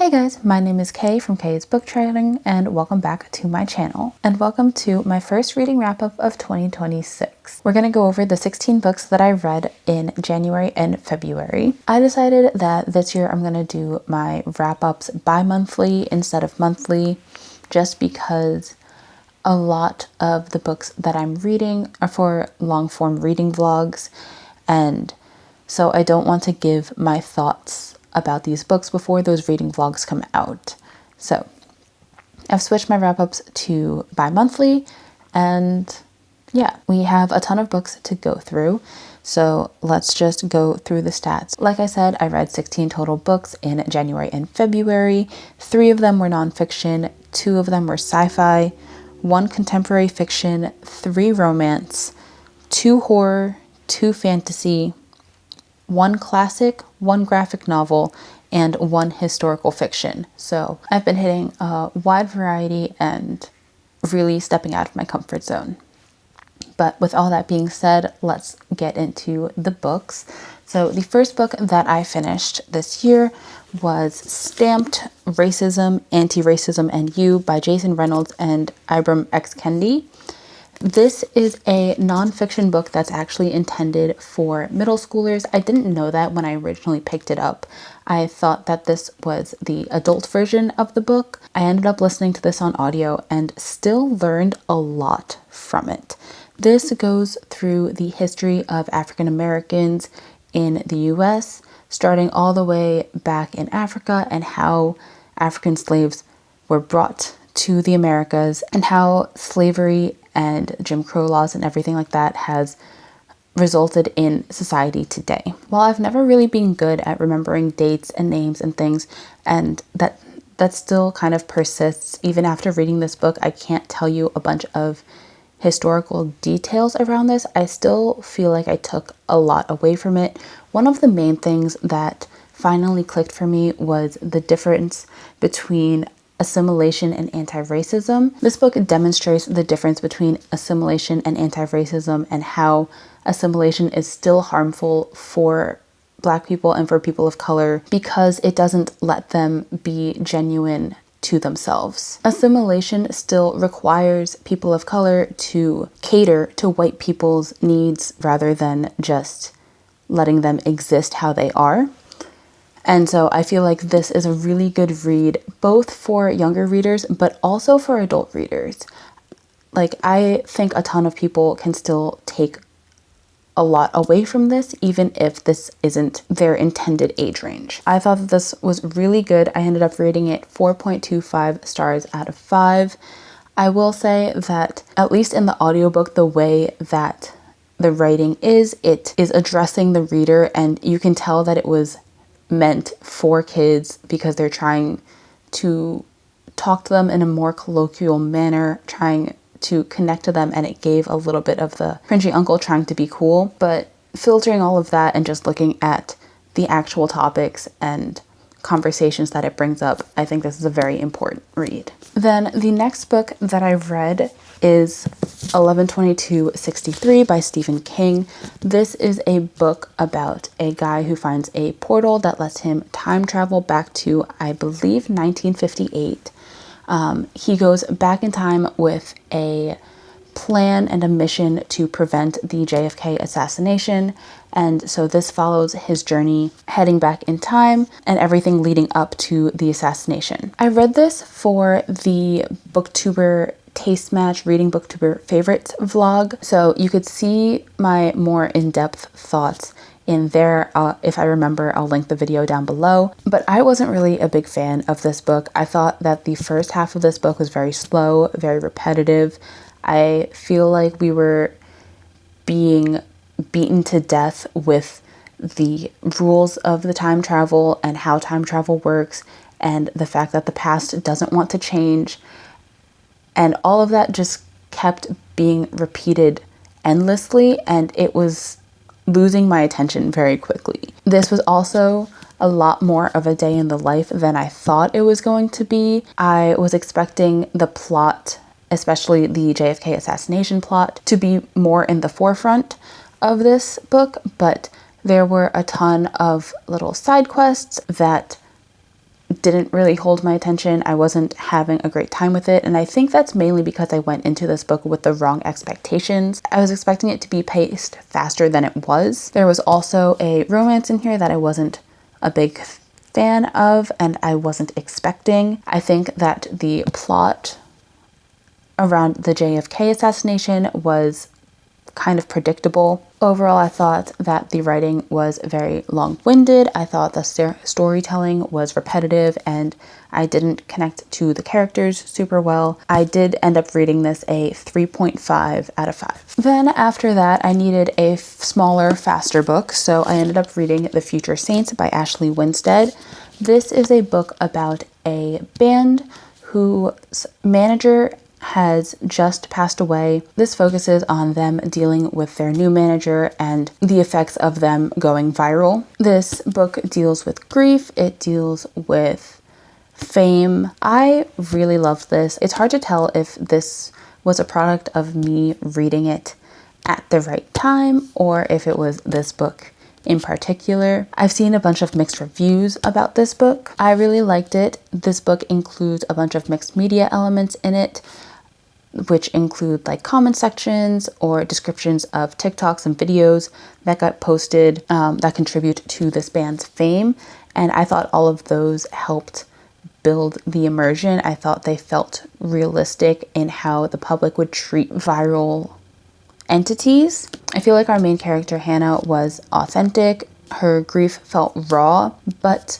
Hey guys, my name is Kay from Kayisbooktrotting and welcome back to my channel and welcome to my first reading wrap-up of 2026. We're going to go over the 16 books that I read in January and February. I decided that this year I'm going to do my wrap-ups bi-monthly instead of monthly just because a lot of the books that I'm reading are for long-form reading vlogs, and so I don't want to give my thoughts about these books before those reading vlogs come out. So I've switched my wrap-ups to bi-monthly, and yeah, we have a ton of books to go through. So let's just go through the stats. Like I said, I read 16 total books in January and February. 3 of them were nonfiction, 2 of them were sci-fi, 1 contemporary fiction, 3 romance, 2 horror, 2 fantasy, 1 classic, 1 graphic novel, and 1 historical fiction. So I've been hitting a wide variety and really stepping out of my comfort zone. But with all that being said, let's get into the books. So the first book that I finished this year was Stamped: Racism, Anti-Racism, and You by Jason Reynolds and Ibram X. Kendi. This is a nonfiction book that's actually intended for middle schoolers. I didn't know that when I originally picked it up. I thought that this was the adult version of the book. I ended up listening to this on audio and still learned a lot from it. This goes through the history of African Americans in the US, starting all the way back in Africa and how African slaves were brought to the Americas and how slavery and Jim Crow laws and everything like that has resulted in society today. While I've never really been good at remembering dates and names and things, and that still kind of persists even after reading this book, I can't tell you a bunch of historical details around this. I still feel like I took a lot away from it. One of the main things that finally clicked for me was the difference between assimilation and anti-racism. This book demonstrates the difference between assimilation and anti-racism and how assimilation is still harmful for Black people and for people of color because it doesn't let them be genuine to themselves. Assimilation still requires people of color to cater to white people's needs rather than just letting them exist how they are. And so I feel like this is a really good read, both for younger readers, but also for adult readers. Like, I think a ton of people can still take a lot away from this, even if this isn't their intended age range. I thought that this was really good. I ended up rating it 4.25 stars out of 5. I will say that, at least in the audiobook, the way that the writing is, it is addressing the reader, and you can tell that it was meant for kids because they're trying to talk to them in a more colloquial manner, trying to connect to them, and it gave a little bit of the cringy uncle trying to be cool. But filtering all of that and just looking at the actual topics and conversations that it brings up, I think this is a very important read. Then the next book that I read is 11/22/63 by Stephen King. This is a book about a guy who finds a portal that lets him time travel back to, I believe, 1958. He goes back in time with a plan and a mission to prevent the JFK assassination. And so this follows his journey heading back in time and everything leading up to the assassination. I read this for the BookTuber Taste Match Reading BookTuber Favorites vlog. So you could see my more in-depth thoughts in there. If I remember, I'll link the video down below. But I wasn't really a big fan of this book. I thought that the first half of this book was very slow, very repetitive. I feel like we were being beaten to death with the rules of the time travel and how time travel works and the fact that the past doesn't want to change. And all of that just kept being repeated endlessly, and it was losing my attention very quickly. This was also a lot more of a day in the life than I thought it was going to be. I was expecting the plot, especially the JFK assassination plot, to be more in the forefront of this book, but there were a ton of little side quests that didn't really hold my attention. I wasn't having a great time with it, and I think that's mainly because I went into this book with the wrong expectations. I was expecting it to be paced faster than it was. There was also a romance in here that I wasn't a big fan of and I wasn't expecting. I think that the plot around the JFK assassination was kind of predictable. Overall, I thought that the writing was very long-winded. I thought the storytelling was repetitive and I didn't connect to the characters super well. I did end up reading this a 3.5 out of 5. Then after that, I needed a smaller, faster book, so I ended up reading The Future Saints by Ashley Winstead. This is a book about a band whose manager has just passed away. This focuses on them dealing with their new manager and the effects of them going viral. This book deals with grief. It deals with fame. I really loved this. It's hard to tell if this was a product of me reading it at the right time or if it was this book in particular. I've seen a bunch of mixed reviews about this book. I really liked it. This book includes a bunch of mixed media elements in it, which include like comment sections or descriptions of TikToks and videos that got posted that contribute to this band's fame. And I thought all of those helped build the immersion. I thought they felt realistic in how the public would treat viral entities. I feel like our main character, Hannah, was authentic. Her grief felt raw, but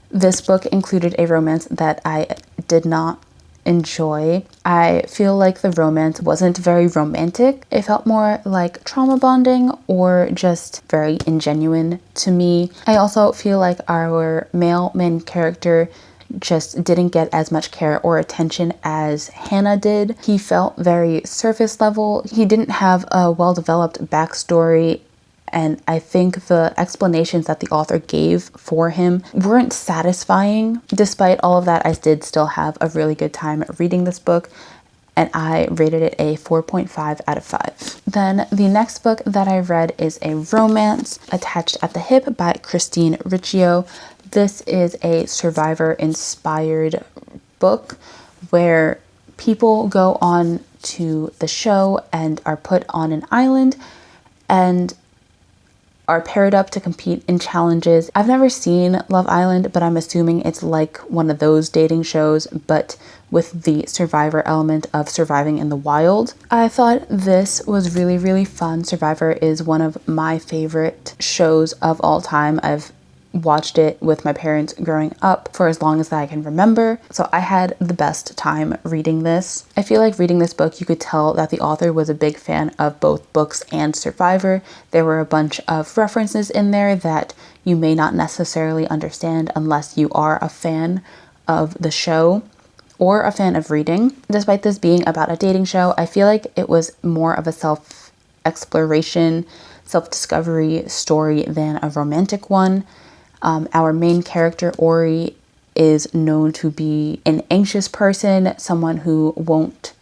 this book included a romance that I did not enjoy. I feel like the romance wasn't very romantic. It felt more like trauma bonding or just very ingenuine to me. I also feel like our male main character just didn't get as much care or attention as Hannah did. He felt very surface level. He didn't have a well-developed backstory, and I think the explanations that the author gave for him weren't satisfying. Despite all of that, I did still have a really good time reading this book, and I rated it a 4.5 out of 5. Then the next book that I read is a romance, Attached at the Hip by Christine Riccio. This is a survivor-inspired book where people go on to the show and are put on an island and are paired up to compete in challenges. I've never seen Love Island, but I'm assuming it's like one of those dating shows, but with the survivor element of surviving in the wild. I thought this was really, really fun. Survivor is one of my favorite shows of all time. I've watched it with my parents growing up for as long as I can remember, so I had the best time reading this. I feel like reading this book, you could tell that the author was a big fan of both books and Survivor. There were a bunch of references in there that you may not necessarily understand unless you are a fan of the show or a fan of reading. Despite this being about a dating show, I feel like it was more of a self-exploration, self-discovery story than a romantic one. Our main character, Ori, is known to be an anxious person, someone who won't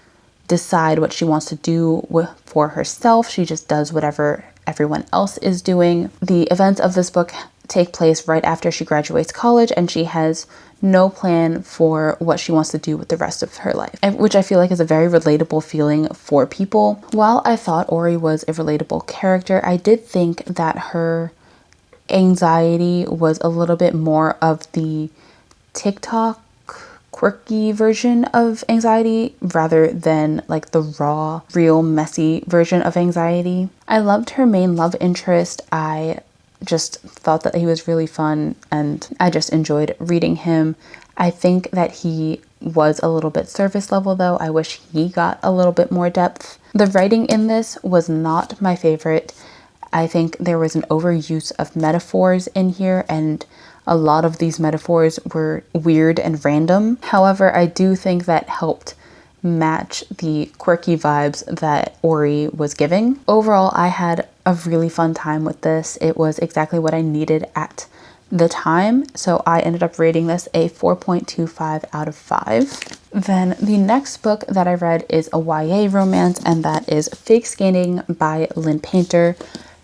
decide what she wants to do for herself. She just does whatever everyone else is doing. The events of this book take place right after she graduates college, and she has no plan for what she wants to do with the rest of her life, which I feel like is a very relatable feeling for people. While I thought Ori was a relatable character, I did think that her anxiety was a little bit more of the TikTok quirky version of anxiety rather than like the raw, real, messy version of anxiety. I loved her main love interest. I just thought that he was really fun and I just enjoyed reading him. I think that he was a little bit surface level though. I wish he got a little bit more depth. The writing in this was not my favorite. I think there was an overuse of metaphors in here, and a lot of these metaphors were weird and random. However, I do think that helped match the quirky vibes that Ori was giving. Overall, I had a really fun time with this. It was exactly what I needed at the time, so I ended up rating this a 4.25 out of 5. Then the next book that I read is a YA romance, and that is Fake Scanning by Lynn Painter.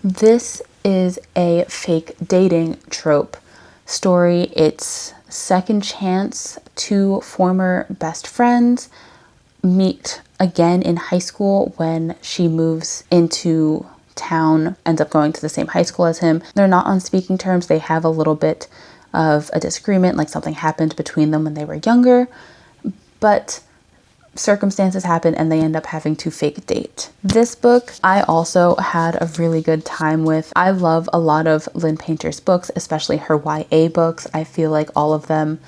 This is a fake dating trope story. It's second chance. Two former best friends meet again in high school when she moves into town, ends up going to the same high school as him. They're not on speaking terms. They have a little bit of a disagreement, like something happened between them when they were younger, but circumstances happen and they end up having to fake date. This book I also had a really good time with. I love a lot of Lynn Painter's books, especially her YA books. I feel like all of them,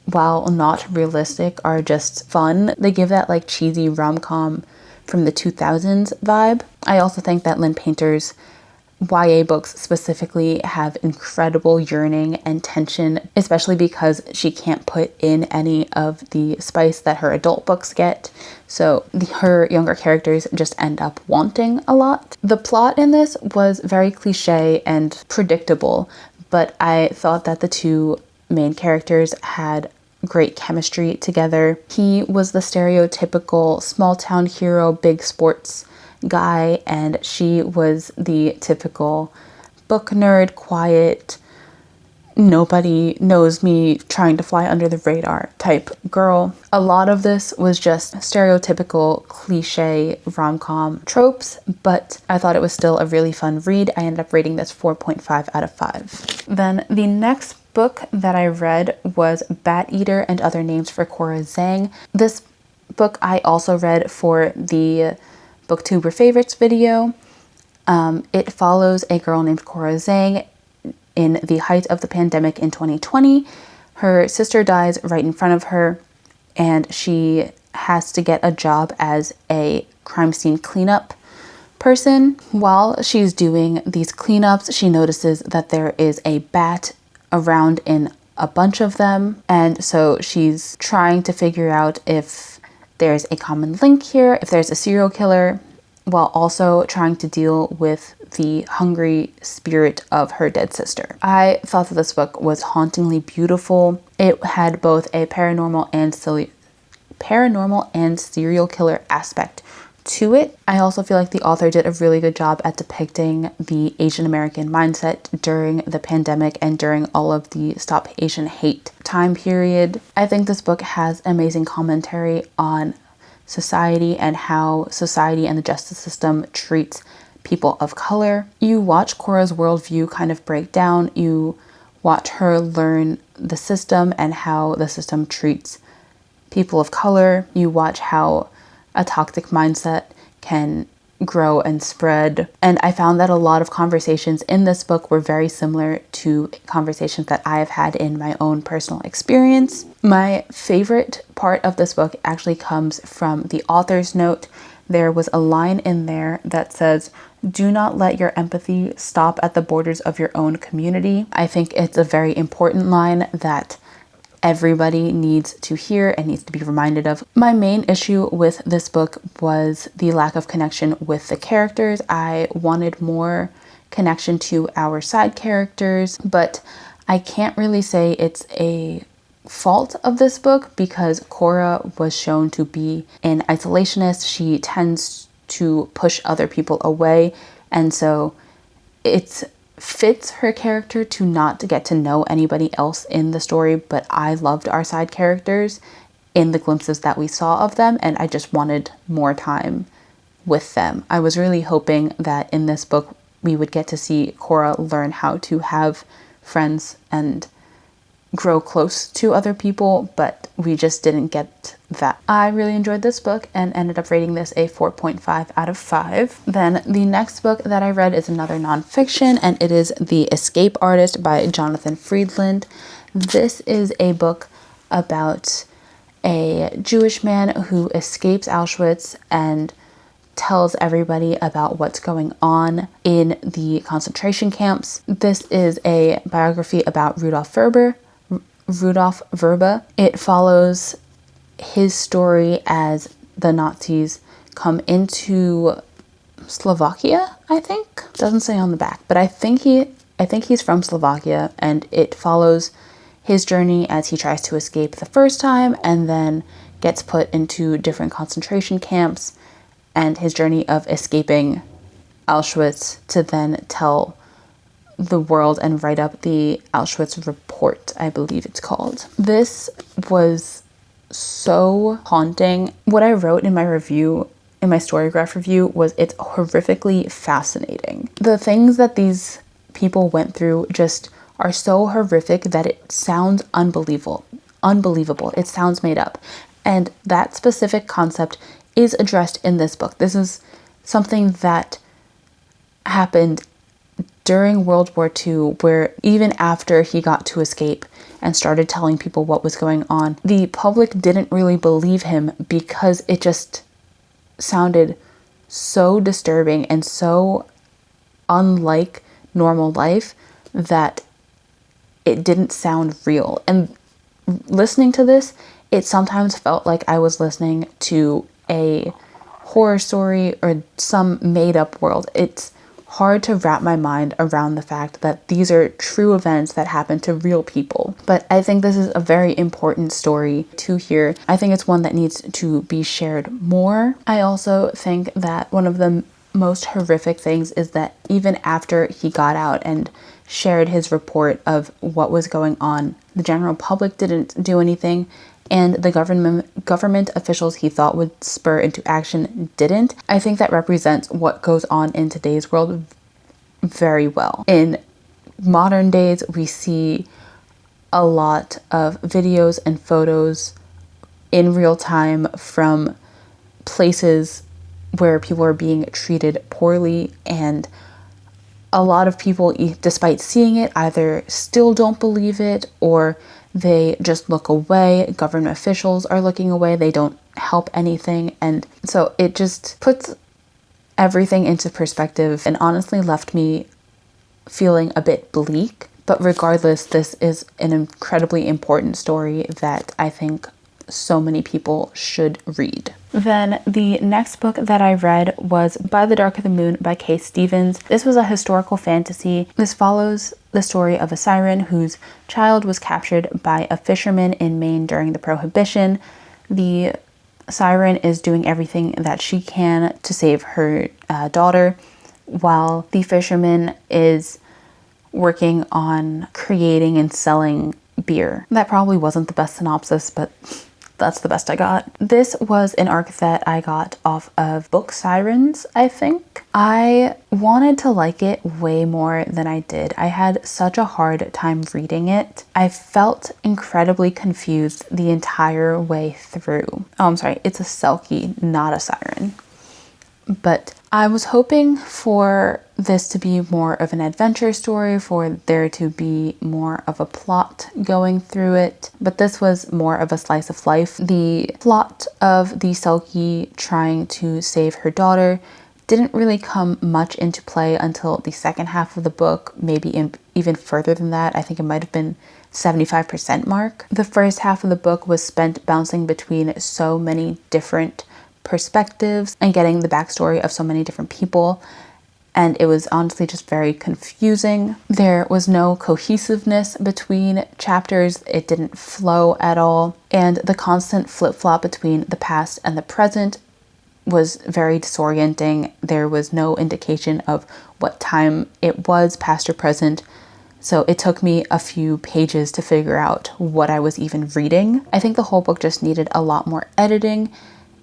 while not realistic, are just fun. They give that like cheesy rom-com from the 2000s vibe. I also think that Lynn Painter's YA books specifically have incredible yearning and tension, especially because she can't put in any of the spice that her adult books get. So her younger characters just end up wanting a lot. The plot in this was very cliche and predictable, but I thought that the two main characters had great chemistry together. He was the stereotypical small town hero, big sports guy, and she was the typical book nerd, quiet, nobody knows me, trying to fly under the radar type girl. A lot of this was just stereotypical cliche rom-com tropes, but I thought it was still a really fun read. I ended up rating this 4.5 out of 5. Then the next book that I read was Bateater and Other Names for Cora Zeng. This book I also read for the Booktuber Favorites video. It follows a girl named Cora Zeng in the height of the pandemic in 2020. Her sister dies right in front of her, and she has to get a job as a crime scene cleanup person. While she's doing these cleanups, she notices that there is a bat around in a bunch of them, and so she's trying to figure out if there's a common link here, if there's a serial killer, while also trying to deal with the hungry spirit of her dead sister. I thought that this book was hauntingly beautiful. It had both a paranormal and serial killer aspect to it. I also feel like the author did a really good job at depicting the Asian American mindset during the pandemic and during all of the Stop Asian Hate time period. I think this book has amazing commentary on society and how society and the justice system treats people of color. You watch Cora's worldview kind of break down. You watch her learn the system and how the system treats people of color. You watch how a toxic mindset can grow and spread. And I found that a lot of conversations in this book were very similar to conversations that I have had in my own personal experience. My favorite part of this book actually comes from the author's note. There was a line in there that says, "Do not let your empathy stop at the borders of your own community." I think it's a very important line that everybody needs to hear and needs to be reminded of. My main issue with this book was the lack of connection with the characters. I wanted more connection to our side characters, but I can't really say it's a fault of this book because Cora was shown to be an isolationist. She tends to push other people away, and so it's fits her character to not get to know anybody else in the story, but I loved our side characters in the glimpses that we saw of them, and I just wanted more time with them. I was really hoping that in this book we would get to see Cora learn how to have friends and grow close to other people, but we just didn't get that. I really enjoyed this book and ended up rating this a 4.5 out of 5. Then the next book that I read is another nonfiction, and it is The Escape Artist by Jonathan Freedland. This is a book about a Jewish man who escapes Auschwitz and tells everybody about what's going on in the concentration camps. This is a biography about Rudolf Verba. It follows his story as the Nazis come into Slovakia, I think. Doesn't say on the back, but I think he's from Slovakia, and it follows his journey as he tries to escape the first time and then gets put into different concentration camps, and his journey of escaping Auschwitz to then tell the world and write up the Auschwitz report, I believe it's called. This was so haunting. What I wrote in my review, in my Storygraph review, was it's horrifically fascinating. The things that these people went through just are so horrific that it sounds unbelievable. It sounds made up. And that specific concept is addressed in this book. This is something that happened during World War II, where even after he got to escape and started telling people what was going on, the public didn't really believe him because it just sounded so disturbing and so unlike normal life that it didn't sound real. And listening to this, it sometimes felt like I was listening to a horror story or some made-up world. It's hard to wrap my mind around the fact that these are true events that happen to real people. But I think this is a very important story to hear. I think it's one that needs to be shared more. I also think that one of the most horrific things is that even after he got out and shared his report of what was going on, the general public didn't do anything, and the government officials he thought would spur into action didn't. I think that represents what goes on in today's world very well. In modern days, we see a lot of videos and photos in real time from places where people are being treated poorly, and a lot of people, despite seeing it, either still don't believe it or they just look away. Government officials are looking away. They don't help anything. And so it just puts everything into perspective and honestly left me feeling a bit bleak. But regardless, this is an incredibly important story that I think so many people should read. Then the next book that I read was By the Dark of the Moon by K. Stevens. This was a historical fantasy. This follows the story of a siren whose child was captured by a fisherman in Maine during the Prohibition. The siren is doing everything that she can to save her daughter, while the fisherman is working on creating and selling beer. That probably wasn't the best synopsis, but that's the best I got. This was an arc that I got off of Book Sirens, I think. I wanted to like it way more than I did. I had such a hard time reading it. I felt incredibly confused the entire way through. Oh, I'm sorry, it's a selkie, not a siren. But I was hoping for this to be more of an adventure story, for there to be more of a plot going through it, but this was more of a slice of life. The plot of the Selkie trying to save her daughter didn't really come much into play until the second half of the book, maybe even further than that. I think it might have been 75% mark. The first half of the book was spent bouncing between so many different perspectives and getting the backstory of so many different people, and it was honestly just very confusing. There was no cohesiveness between chapters. It didn't flow at all, and the constant flip-flop between the past and the present was very disorienting. There was no indication of what time it was, past or present, so it took me a few pages to figure out what I was even reading. I think the whole book just needed a lot more editing.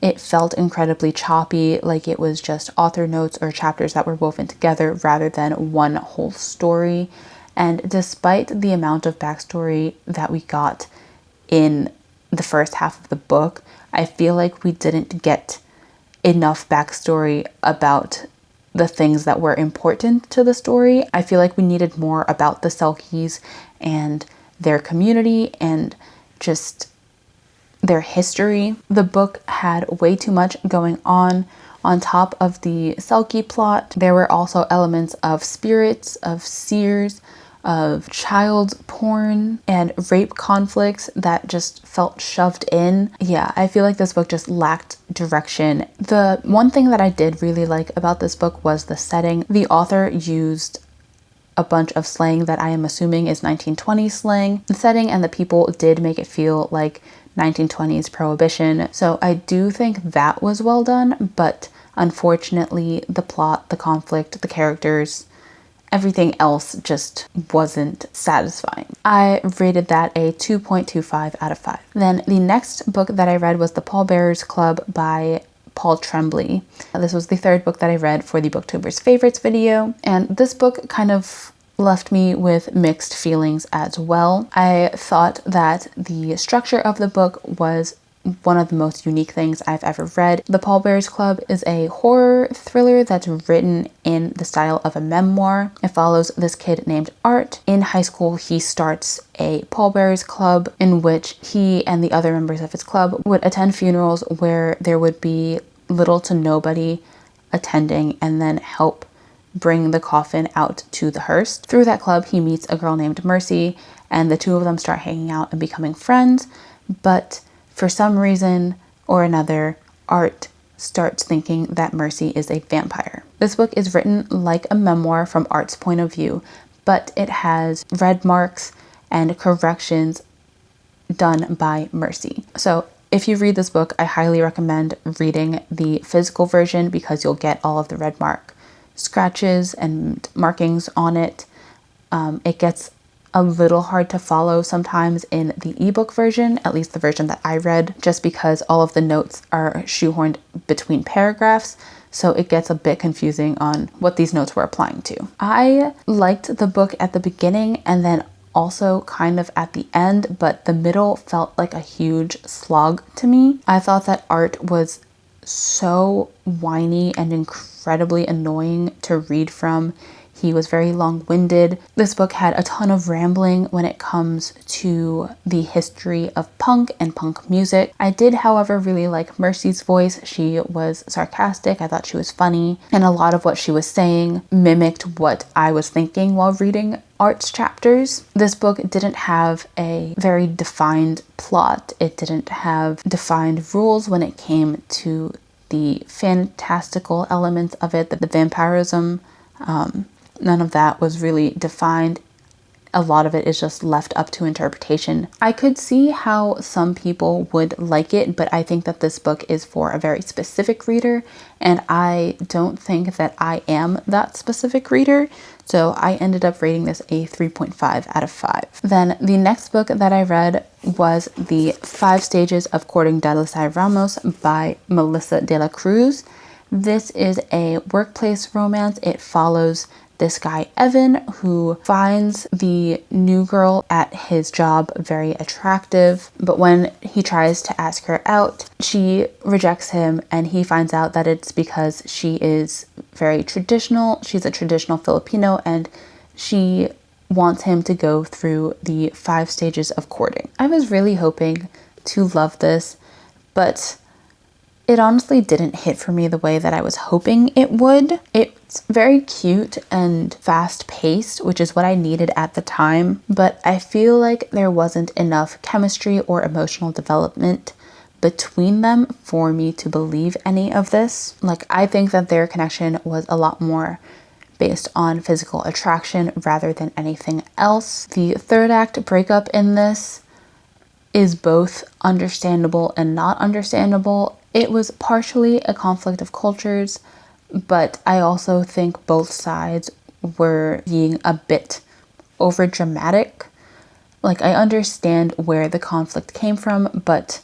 It felt incredibly choppy, like it was just author notes or chapters that were woven together rather than one whole story. And despite the amount of backstory that we got in the first half of the book, I feel like we didn't get enough backstory about the things that were important to the story. I feel like we needed more about the Selkies and their community and just their history. The book had way too much going on top of the Selkie plot. There were also elements of spirits, of seers, of child porn and rape conflicts that just felt shoved in. Yeah, I feel like this book just lacked direction. The one thing that I did really like about this book was the setting. The author used a bunch of slang that I am assuming is 1920s slang. The setting and the people did make it feel like 1920s prohibition. So I do think that was well done, but unfortunately the plot, the conflict, the characters, everything else just wasn't satisfying. I rated that a 2.25 out of 5. Then the next book that I read was The Pallbearers Club by Tremblay. This was the third book that I read for the Booktober's Favorites video, and this book kind of left me with mixed feelings as well. I thought that the structure of the book was one of the most unique things I've ever read. The Pallbearers Club is a horror thriller that's written in the style of a memoir. It follows this kid named Art. In high school, he starts a Pallbearers Club in which he and the other members of his club would attend funerals where there would be little to nobody attending and then help bring the coffin out to the hearse. Through that club, he meets a girl named Mercy, and the two of them start hanging out and becoming friends, but for some reason or another, Art starts thinking that Mercy is a vampire. This book is written like a memoir from Art's point of view, but it has red marks and corrections done by Mercy. So if you read this book, I highly recommend reading the physical version because you'll get all of the red mark scratches and markings on it. It gets a little hard to follow sometimes in the ebook version, at least the version that I read, just because all of the notes are shoehorned between paragraphs, so it gets a bit confusing on what these notes were applying to. I liked the book at the beginning and then also kind of at the end, but the middle felt like a huge slog to me. I thought that Art was so whiny and incredibly annoying to read from. He was very long-winded. This book had a ton of rambling when it comes to the history of punk and punk music. I did, however, really like Mercy's voice. She was sarcastic. I thought she was funny. And a lot of what she was saying mimicked what I was thinking while reading Art's chapters. This book didn't have a very defined plot. It didn't have defined rules when it came to the fantastical elements of it, the vampirism. None of that was really defined. A lot of it is just left up to interpretation. I could see how some people would like it, but I think that this book is for a very specific reader, and I don't think that I am that specific reader, so I ended up rating this a 3.5 out of 5. Then the next book that I read was The 5 Stages of Courting Dalisay Ramos by Melissa de la Cruz. This is a workplace romance. It follows this guy, Evan, who finds the new girl at his job very attractive, but when he tries to ask her out, she rejects him, and he finds out that it's because she is very traditional. She's a traditional Filipino, and she wants him to go through the 5 stages of courting. I was really hoping to love this, but it honestly didn't hit for me the way that I was hoping it would. It's very cute and fast-paced, which is what I needed at the time, but I feel like there wasn't enough chemistry or emotional development between them for me to believe any of this. Like, I think that their connection was a lot more based on physical attraction rather than anything else. The third act breakup in this is both understandable and not understandable. It was partially a conflict of cultures, but I also think both sides were being a bit over dramatic. Like, I understand where the conflict came from, but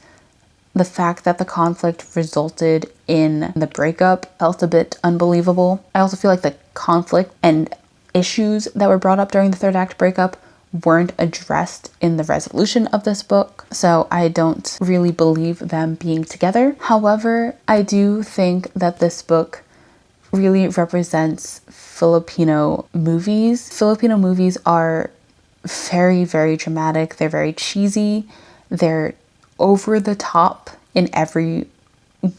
the fact that the conflict resulted in the breakup felt a bit unbelievable. I also feel like the conflict and issues that were brought up during the third act breakup weren't addressed in the resolution of this book, so I don't really believe them being together. However, I do think that this book really represents Filipino movies. Filipino movies are very, very dramatic. They're very cheesy. They're over the top in every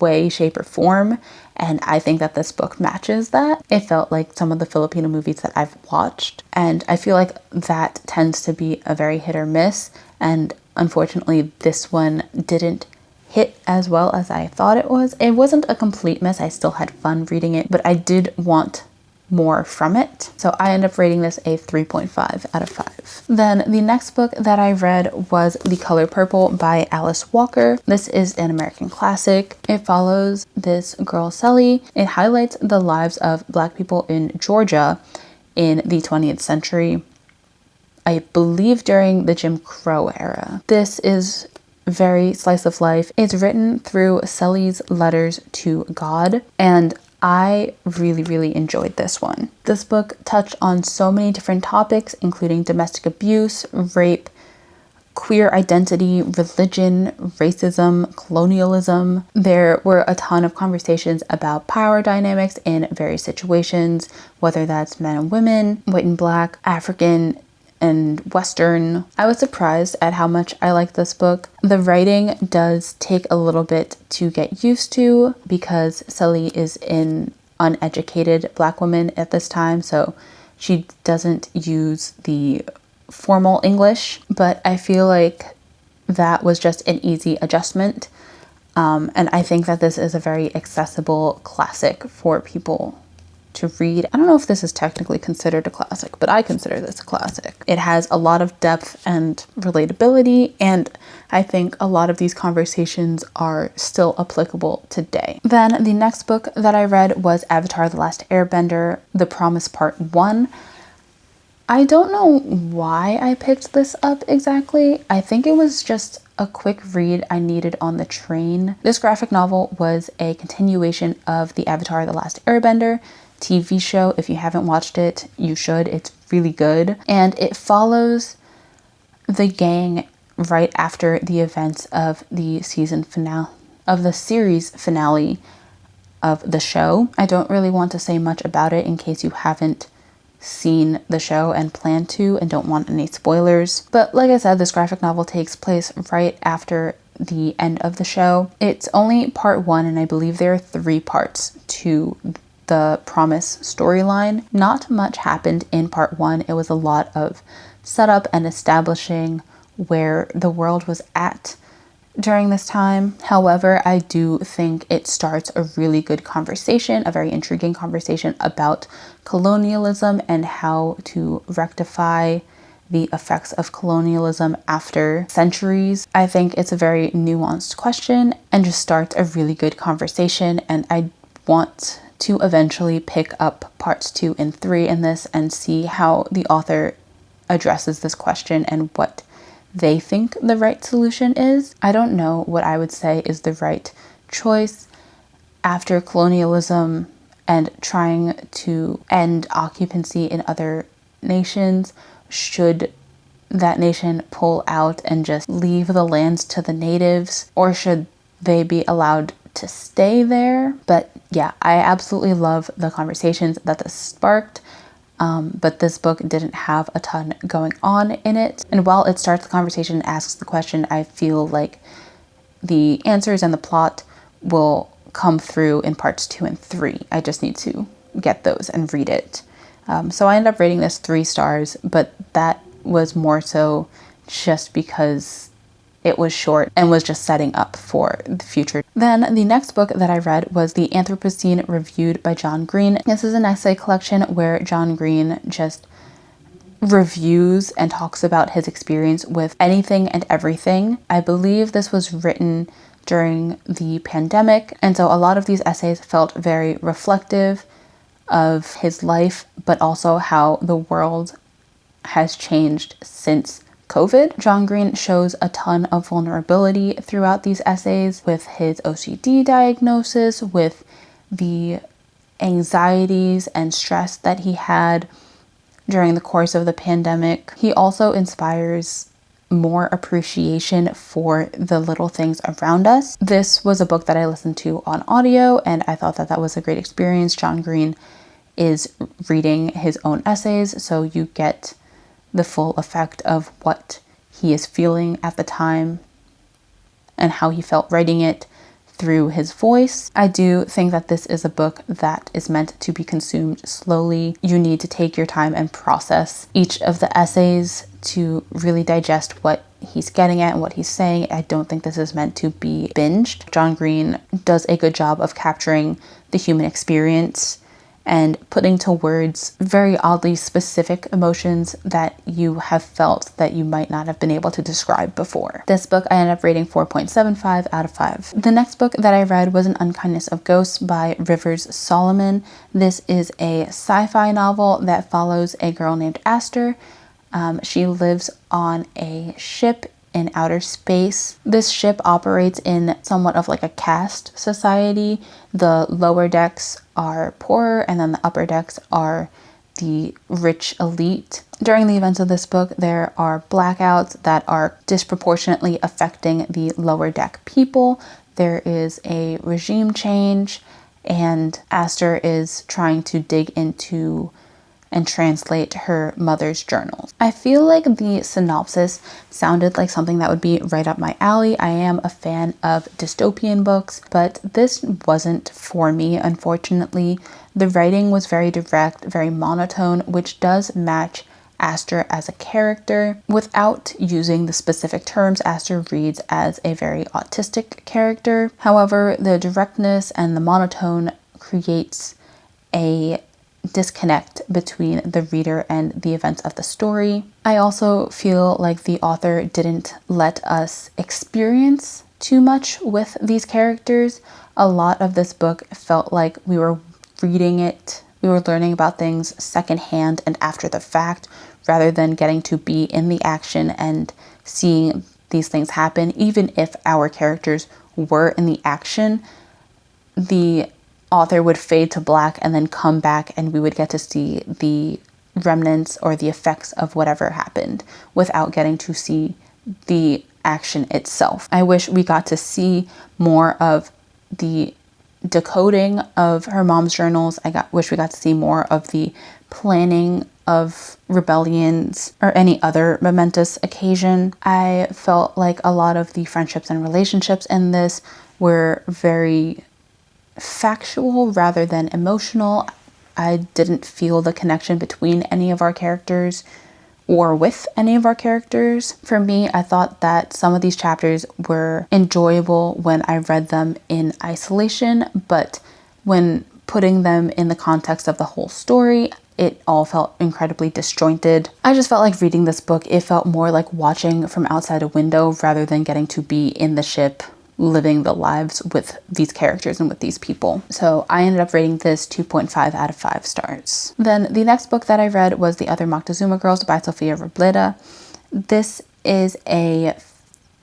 way, shape, or form, and I think that this book matches that. It felt like some of the Filipino movies that I've watched, and I feel like that tends to be a very hit or miss, and unfortunately this one didn't hit as well as I thought it was. It wasn't a complete miss. I still had fun reading it, but I did want more from it. So I ended up rating this a 3.5 out of 5. Then the next book that I read was The Color Purple by Alice Walker. This is an American classic. It follows this girl, Sally. It highlights the lives of Black people in Georgia in the 20th century, I believe during the Jim Crow era. This is very slice of life. It's written through Sully's letters to God, and I really enjoyed this one. This book touched on so many different topics, including domestic abuse, rape, queer identity, religion, racism, colonialism. There were a ton of conversations about power dynamics in various situations, whether that's men and women, white and black, African and Western. I was surprised at how much I liked this book. The writing does take a little bit to get used to because Sully is an uneducated Black woman at this time, so she doesn't use the formal English, but I feel like that was just an easy adjustment. And I think that this is a very accessible classic for people to read. I don't know if this is technically considered a classic, but I consider this a classic. It has a lot of depth and relatability, and I think a lot of these conversations are still applicable today. Then the next book that I read was Avatar: The Last Airbender, The Promise Part 1. I don't know why I picked this up exactly. I think it was just a quick read I needed on the train. This graphic novel was a continuation of the Avatar: The Last Airbender TV show. If you haven't watched it, you should. It's really good. And it follows the gang right after the events of the season finale, of the series finale of the show. I don't really want to say much about it in case you haven't seen the show and plan to and don't want any spoilers. But like I said, this graphic novel takes place right after the end of the show. It's only part 1, and I believe there are 3 parts to the Promise storyline. Not much happened in part 1. It was a lot of setup and establishing where the world was at during this time. However, I do think it starts a really good conversation, a very intriguing conversation about colonialism and how to rectify the effects of colonialism after centuries. I think it's a very nuanced question and just starts a really good conversation, and I want to eventually pick up parts 2 and 3 in this and see how the author addresses this question and what they think the right solution is. I don't know what I would say is the right choice after colonialism and trying to end occupancy in other nations. Should that nation pull out and just leave the lands to the natives, or should they be allowed to stay there? But yeah, I absolutely love the conversations that this sparked. But this book didn't have a ton going on in it. And while it starts the conversation and asks the question, I feel like the answers and the plot will come through in parts 2 and 3. I just need to get those and read it. So I ended up rating this 3 stars, but that was more so just because it was short and was just setting up for the future. Then the next book that I read was The Anthropocene Reviewed by John Green. This is an essay collection where John Green just reviews and talks about his experience with anything and everything. I believe this was written during the pandemic, and so a lot of these essays felt very reflective of his life, but also how the world has changed since COVID. John Green shows a ton of vulnerability throughout these essays with his OCD diagnosis, with the anxieties and stress that he had during the course of the pandemic. He also inspires more appreciation for the little things around us. This was a book that I listened to on audio, and I thought that that was a great experience. John Green is reading his own essays, so you get the full effect of what he is feeling at the time and how he felt writing it through his voice. I do think that this is a book that is meant to be consumed slowly. You need to take your time and process each of the essays to really digest what he's getting at and what he's saying. I don't think this is meant to be binged. John Green does a good job of capturing the human experience and putting to words very oddly specific emotions that you have felt that you might not have been able to describe before. This book I ended up rating 4.75 out of 5. The next book that I read was An Unkindness of Ghosts by Rivers Solomon. This is a sci-fi novel that follows a girl named Aster. She lives on a ship in outer space. This ship operates in somewhat of like a caste society. The lower decks are poorer and then the upper decks are the rich elite. During the events of this book, there are blackouts that are disproportionately affecting the lower deck people. There is a regime change, and Aster is trying to dig into and translate her mother's journals. I feel like the synopsis sounded like something that would be right up my alley. I am a fan of dystopian books, but this wasn't for me, unfortunately. The writing was very direct, very monotone, which does match Aster as a character. Without using the specific terms, Aster reads as a very autistic character. However, the directness and the monotone creates a disconnect between the reader and the events of the story. I also feel like the author didn't let us experience too much with these characters. A lot of this book felt like we were reading it, we were learning about things secondhand and after the fact, rather than getting to be in the action and seeing these things happen. Even if our characters were in the action, the author would fade to black and then come back and we would get to see the remnants or the effects of whatever happened without getting to see the action itself. I wish we got to see more of the decoding of her mom's journals. Wish we got to see more of the planning of rebellions or any other momentous occasion. I felt like a lot of the friendships and relationships in this were very factual rather than emotional. I didn't feel the connection between any of our characters or with any of our characters. For me, I thought that some of these chapters were enjoyable when I read them in isolation, but when putting them in the context of the whole story, it all felt incredibly disjointed. I just felt like reading this book, it felt more like watching from outside a window rather than getting to be in the ship living the lives with these characters and with these people. So I ended up rating this 2.5 out of 5 stars. Then the next book that I read was The Other Moctezuma Girls by Sofia Robleda. This is a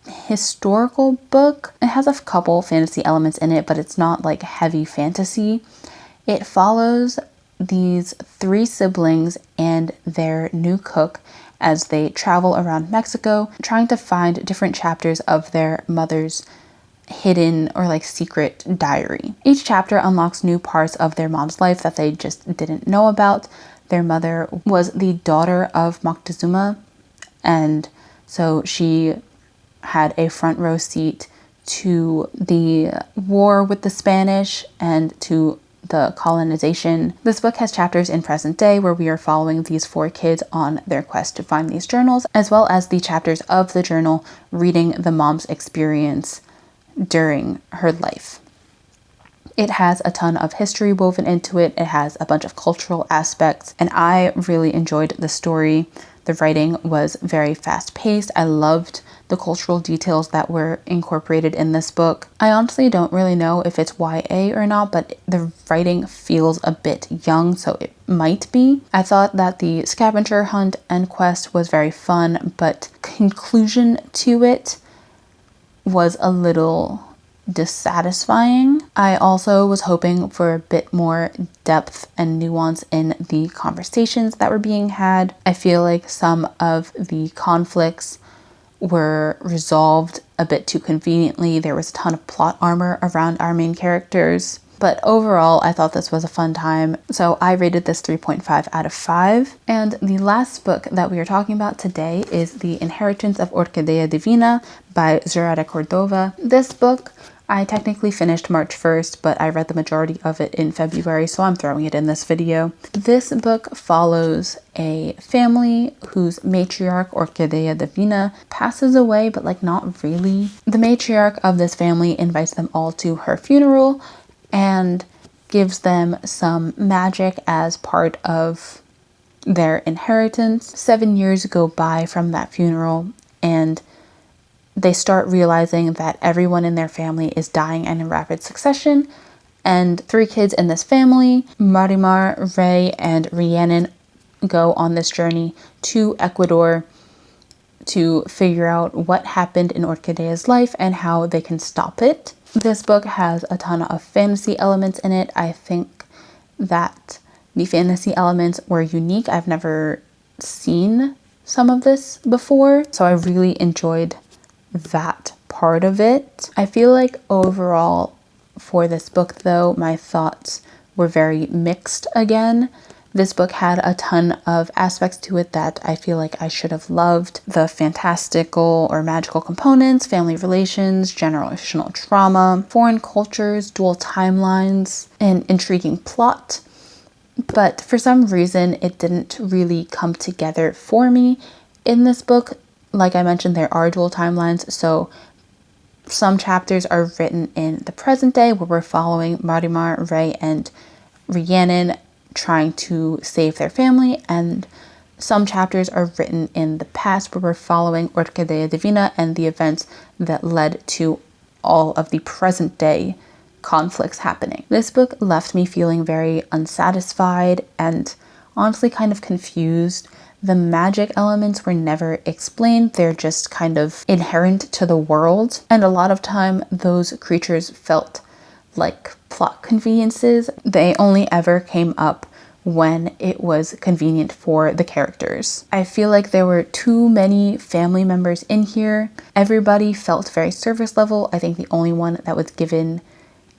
historical book. It has a couple fantasy elements in it, but it's not like heavy fantasy. It follows these 3 siblings and their new cook as they travel around Mexico, trying to find different chapters of their mother's hidden or like secret diary. Each chapter unlocks new parts of their mom's life that they just didn't know about. Their mother was the daughter of Moctezuma, and so she had a front row seat to the war with the Spanish and to the colonization. This book has chapters in present day where we are following these 4 kids on their quest to find these journals, as well as the chapters of the journal reading the mom's experience during her life. It has a ton of history woven into it. It has a bunch of cultural aspects, and I really enjoyed the story. The writing was very fast-paced. I loved the cultural details that were incorporated in this book. I honestly don't really know if it's YA or not, but the writing feels a bit young, so it might be. I thought that the scavenger hunt and quest was very fun, but conclusion to it was a little dissatisfying. I also was hoping for a bit more depth and nuance in the conversations that were being had. I feel like some of the conflicts were resolved a bit too conveniently. There was a ton of plot armor around our main characters. But overall, I thought this was a fun time, so I rated this 3.5 out of 5. And the last book that we are talking about today is The Inheritance of Orquidea Divina by Zoraida Cordova. This book I technically finished March 1st, but I read the majority of it in February, so I'm throwing it in this video. This book follows a family whose matriarch, Orquidea Divina, passes away, but like not really. The matriarch of this family invites them all to her funeral, and gives them some magic as part of their inheritance. 7 years go by from that funeral, and they start realizing that everyone in their family is dying in rapid succession. And 3 kids in this family, Marimar, Ray, and Rhiannon, go on this journey to Ecuador to figure out what happened in Orquidea's life and how they can stop it. This book has a ton of fantasy elements in it. I think that the fantasy elements were unique. I've never seen some of this before, so I really enjoyed that part of it. I feel like overall for this book though, my thoughts were very mixed again. This book had a ton of aspects to it that I feel like I should have loved. The fantastical or magical components, family relations, generational trauma, foreign cultures, dual timelines, an intriguing plot. But for some reason, it didn't really come together for me in this book. Like I mentioned, there are dual timelines, so some chapters are written in the present day where we're following Marimar, Ray, and Rhiannon trying to save their family, and some chapters are written in the past where we're following Orquidea Divina and the events that led to all of the present day conflicts happening. This book left me feeling very unsatisfied and honestly kind of confused. The magic elements were never explained. They're just kind of inherent to the world. And a lot of time those creatures felt like plot conveniences. They only ever came up when it was convenient for the characters. I feel like there were too many family members in here. Everybody felt very surface level. I think the only one that was given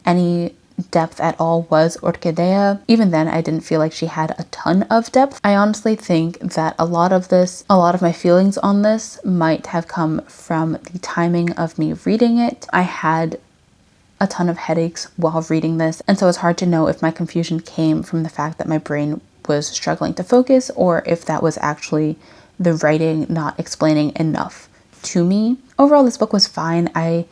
any depth at all was Orquidea. Even then, I didn't feel like she had a ton of depth. I honestly think that a lot of my feelings on this might have come from the timing of me reading it. I had a ton of headaches while reading this, and so it's hard to know if my confusion came from the fact that my brain was struggling to focus or if that was actually the writing not explaining enough to me. Overall, this book was fine. I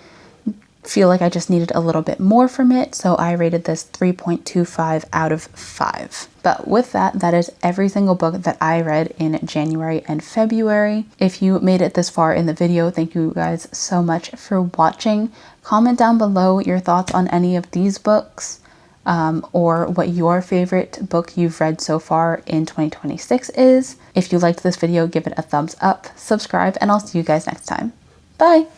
feel like I just needed a little bit more from it, so I rated this 3.25 out of 5. But with that, that is every single book that I read in January and February. If you made it this far in the video, thank you guys so much for watching. Comment down below your thoughts on any of these books, or what your favorite book you've read so far in 2026 is. If you liked this video, give it a thumbs up, subscribe, and I'll see you guys next time. Bye!